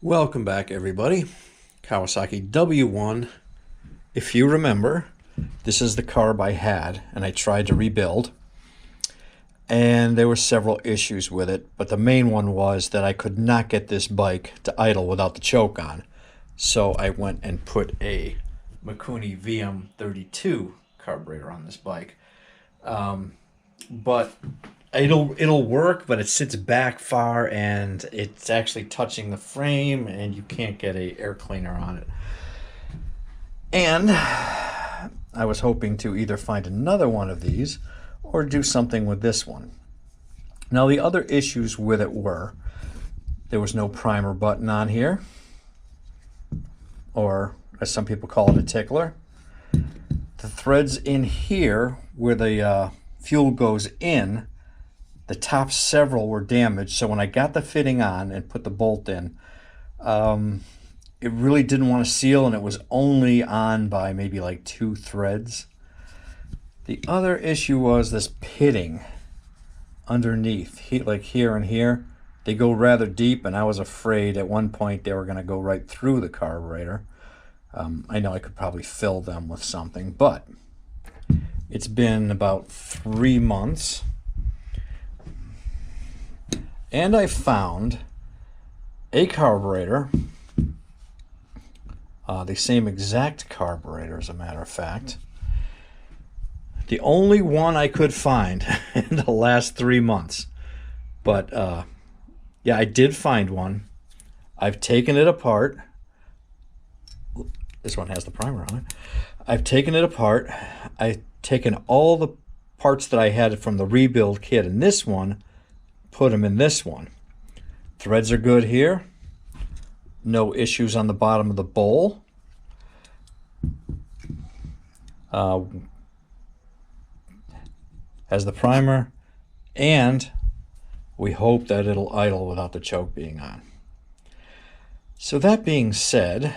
Welcome back, everybody. Kawasaki W1. If you remember, this is the carb I had and I tried to rebuild, and there were several issues with it, but the main one was that I could not get this bike to idle without the choke on. So I went and put a Mikuni VM32 carburetor on this bike. But it'll work, but it sits back far and it's actually touching the frame and you can't get a air cleaner on it. And I was hoping to either find another one of these or do something with this one. Now, the other issues with it were there was no primer button on here, or as some people call it, a tickler. The threads in here where the fuel goes in, the top several were damaged, so when I got the fitting on and put the bolt in, it really didn't want to seal, and it was only on by maybe like 2 threads. The other issue was this pitting underneath, like here and here. They go rather deep, and I was afraid at one point they were going to go right through the carburetor. I know I could probably fill them with something, but it's been about 3 months. And I found a carburetor, the same exact carburetor as a matter of fact. The only one I could find in the last 3 months. But yeah, I did find one. I've taken it apart. This one has the primer on it. I've taken it apart. I've taken all the parts that I had from the rebuild kit in this one, put them in this one. Threads are good here. No issues on the bottom of the bowl. Has the primer, and we hope that it'll idle without the choke being on. So that being said,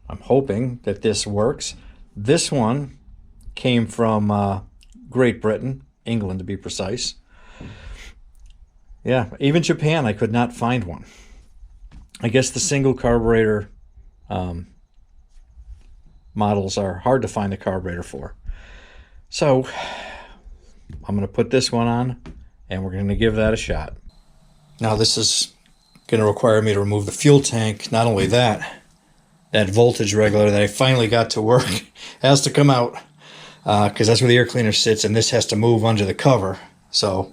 I'm hoping that this works. This one came from Great Britain, England to be precise. Yeah, even Japan, I could not find one. I guess the single carburetor models are hard to find a carburetor for. So I'm going to put this one on, and we're going to give that a shot. Now, this is going to require me to remove the fuel tank. Not only that, that voltage regulator that I finally got to work has to come out, because that's where the air cleaner sits, and this has to move under the cover. So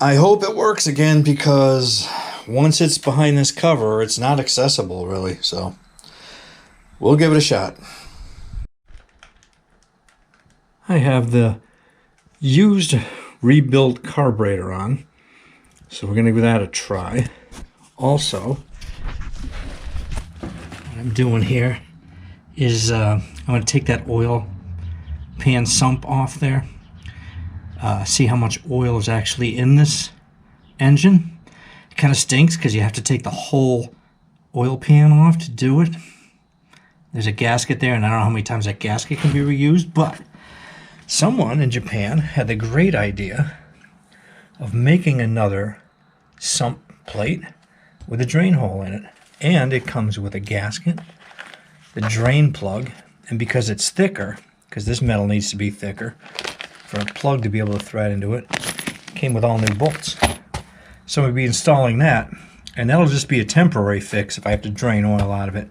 I hope it works again, because once it's behind this cover, it's not accessible really. So we'll give it a shot. I have the used rebuilt carburetor on, so we're going to give that a try. Also, what I'm doing here is I'm going to take that oil pan sump off there. See how much oil is actually in this engine. It kind of stinks because you have to take the whole oil pan off to do it. There's a gasket there, and I don't know how many times that gasket can be reused, but someone in Japan had the great idea of making another sump plate with a drain hole in it. And it comes with a gasket, the drain plug, and because it's thicker, because this metal needs to be thicker for a plug to be able to thread into it, came with all new bolts. So we'll be installing that, and that'll just be a temporary fix if I have to drain oil out of it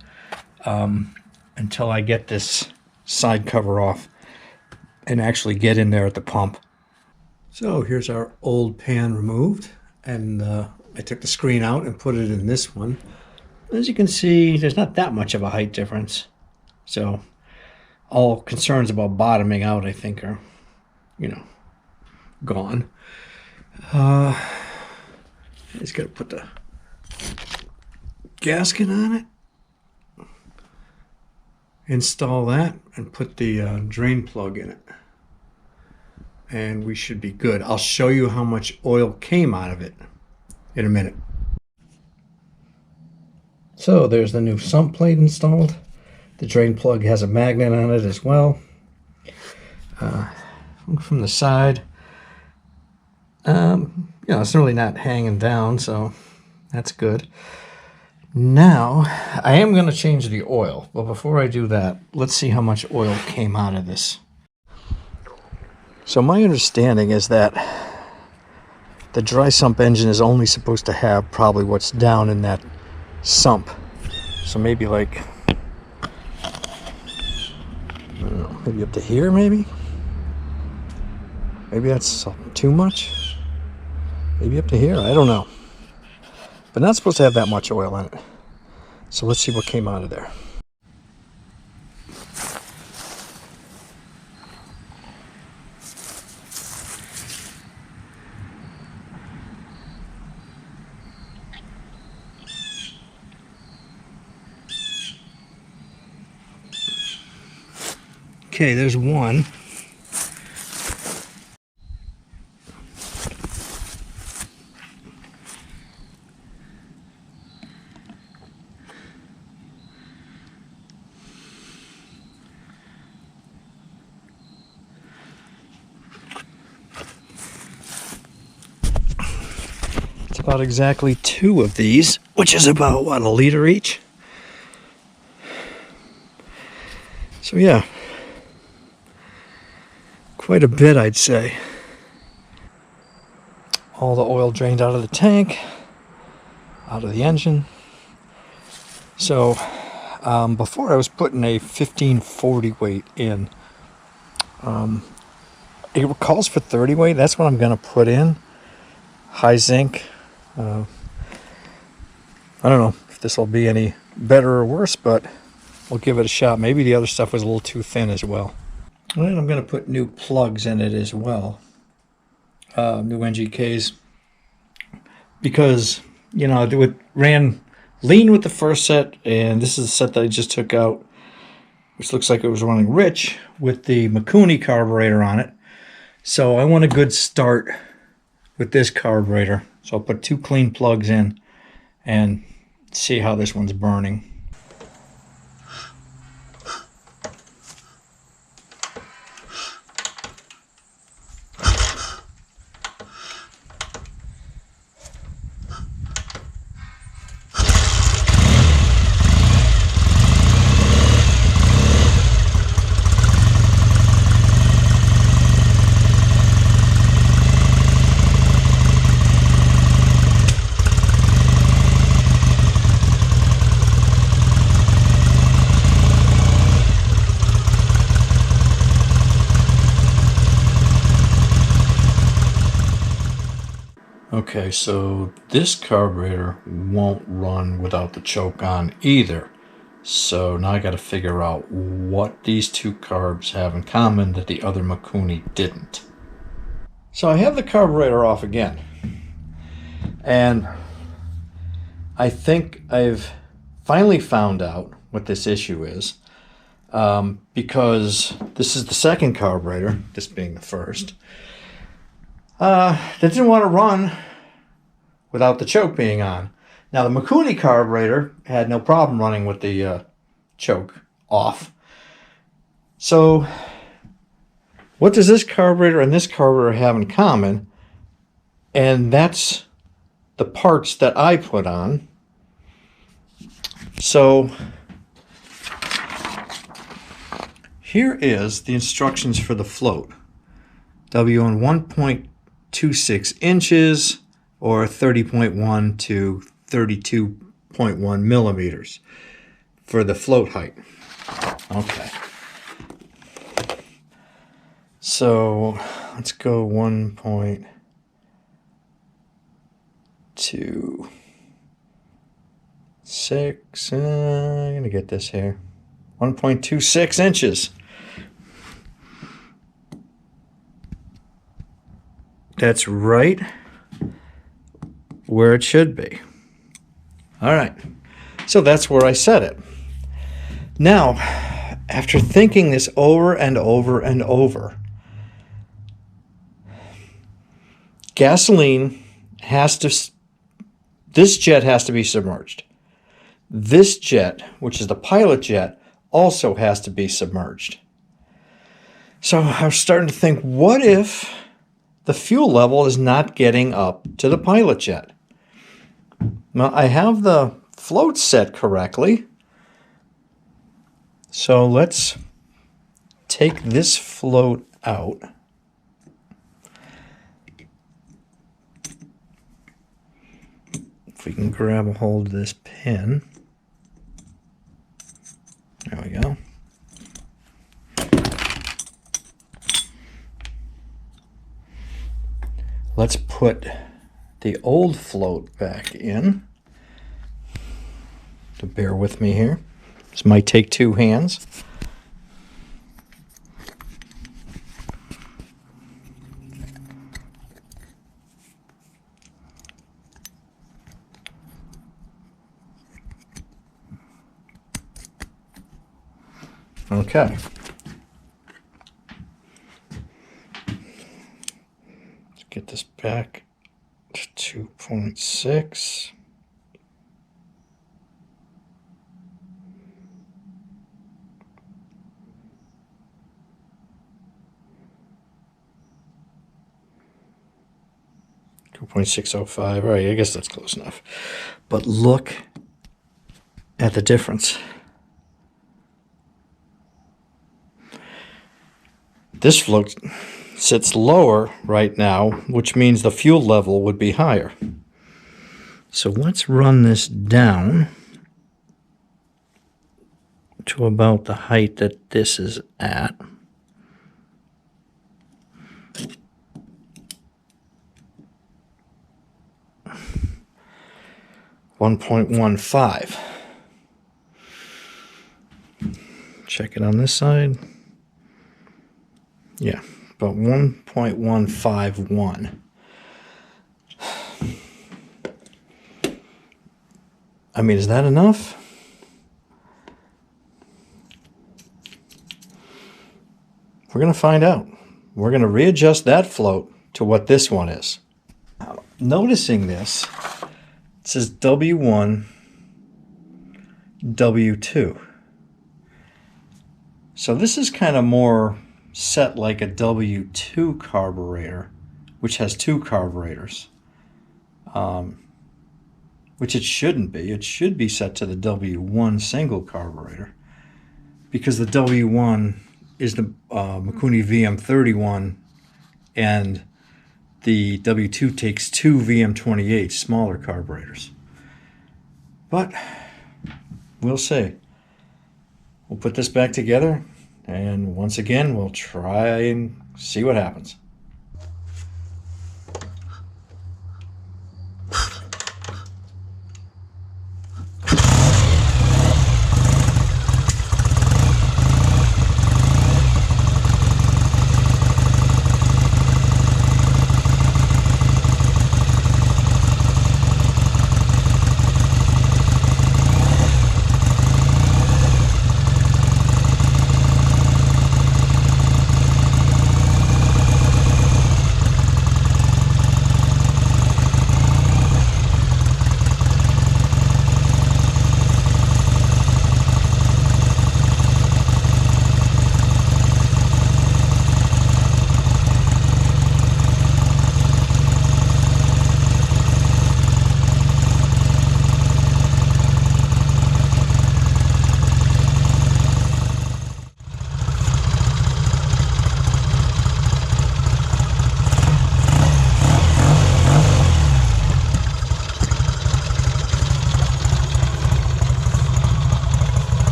until I get this side cover off and actually get in there at the pump. So here's our old pan removed, and I took the screen out and put it in this one. As you can see, there's not that much of a height difference. So all concerns about bottoming out, I think, are, gone. Just got to put the gasket on it, install that, and put the drain plug in it. And we should be good. I'll show you how much oil came out of it in a minute. So there's the new sump plate installed. The drain plug has a magnet on it as well. From the side, it's really not hanging down, so That's good. Now, I am going to change the oil, but before I do that, let's see how much oil came out of this. So my understanding is that the dry sump engine is only supposed to have probably what's down in that sump. So maybe like, I don't know, maybe up to here maybe? Maybe that's too much? Maybe up to here, I don't know. But not supposed to have that much oil in it. So let's see what came out of there. Okay, there's one. It's about exactly 2 of these, which is about, what, a liter each? So yeah, quite a bit, I'd say. All the oil drained out of the tank, out of the engine. So before I was putting a 1540 weight in. It calls for 30 weight. That's what I'm going to put in. High zinc. I don't know if this will be any better or worse, but we'll give it a shot. Maybe the other stuff was a little too thin as well. And I'm going to put new plugs in it as well. New NGKs. Because, you know, it ran lean with the first set, and this is the set that I just took out, which looks like it was running rich with the Mikuni carburetor on it. So I want a good start with this carburetor. So I'll put 2 clean plugs in and see how this one's burning. Okay, so this carburetor won't run without the choke on either. So now I got to figure out what these 2 carbs have in common that the other Mikuni didn't. So I have the carburetor off again. And I think I've finally found out what this issue is. Because this is the second carburetor, this being the first. That didn't want to run without the choke being on. Now the Mikuni carburetor had no problem running with the choke off. So what does this carburetor and this carburetor have in common? And that's the parts that I put on. So here is the instructions for the float. W on 1.26 inches or 30.1 to 32.1 millimeters for the float height. Okay. So let's go 1.26. I'm going to get this here. 1.26 inches. That's right where it should be. All right, so that's where I set it. Now, after thinking this over and over and over, gasoline has to, this jet has to be submerged. This jet, which is the pilot jet, also has to be submerged. So I was starting to think, what if the fuel level is not getting up to the pilot jet? Now I have the float set correctly. So let's take this float out. If we can grab a hold of this pin. There we go. Let's put the old float back in. So bear with me here. This might take two hands. Okay. Let's get this back to 2.6. .605. All right, I guess that's close enough. But look at the difference. This float sits lower right now, which means the fuel level would be higher. So let's run this down to about the height that this is at. .15. Check it on this side. Yeah, about 1.151. I mean, is that enough? We're going to find out. We're going to readjust that float to what this one is. Now, noticing this, it says W1, W2. So this is kind of more set like a W2 carburetor, which has two carburetors, which it shouldn't be. It should be set to the W1 single carburetor, because the W1 is the Mikuni VM31, and the W2 takes two VM28 smaller carburetors. But we'll see. We'll put this back together, and once again, we'll try and see what happens.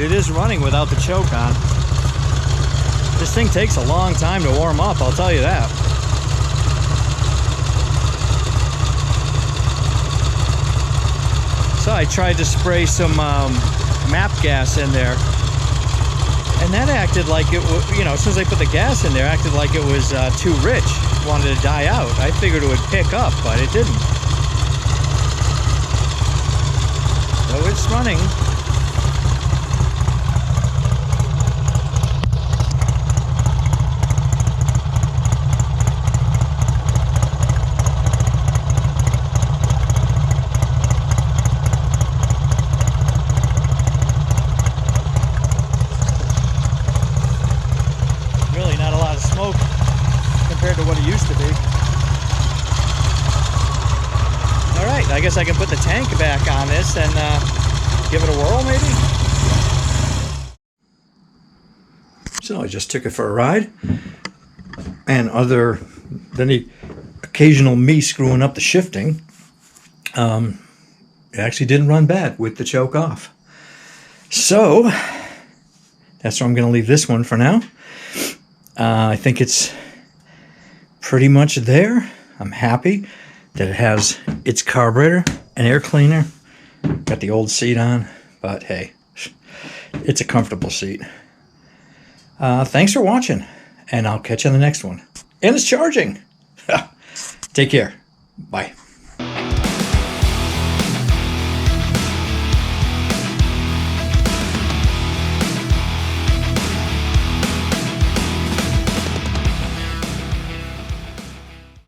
It is running without the choke on. This thing takes a long time to warm up, I'll tell you that. So I tried to spray some MAP gas in there, and that acted like it was, you know, as soon as I put the gas in there, acted like it was too rich, wanted to die out. I figured it would pick up, but it didn't. So it's running. of smoke compared to what it used to be. All right, I guess I can put the tank back on this and give it a whirl maybe. So I just took it for a ride, and other than the occasional me screwing up the shifting, it actually didn't run bad with the choke off. So that's where I'm going to leave this one for now. I think it's pretty much there. I'm happy that it has its carburetor, an air cleaner, got the old seat on, but hey, it's a comfortable seat. Thanks for watching, and I'll catch you on the next one. And it's charging. Take care. Bye.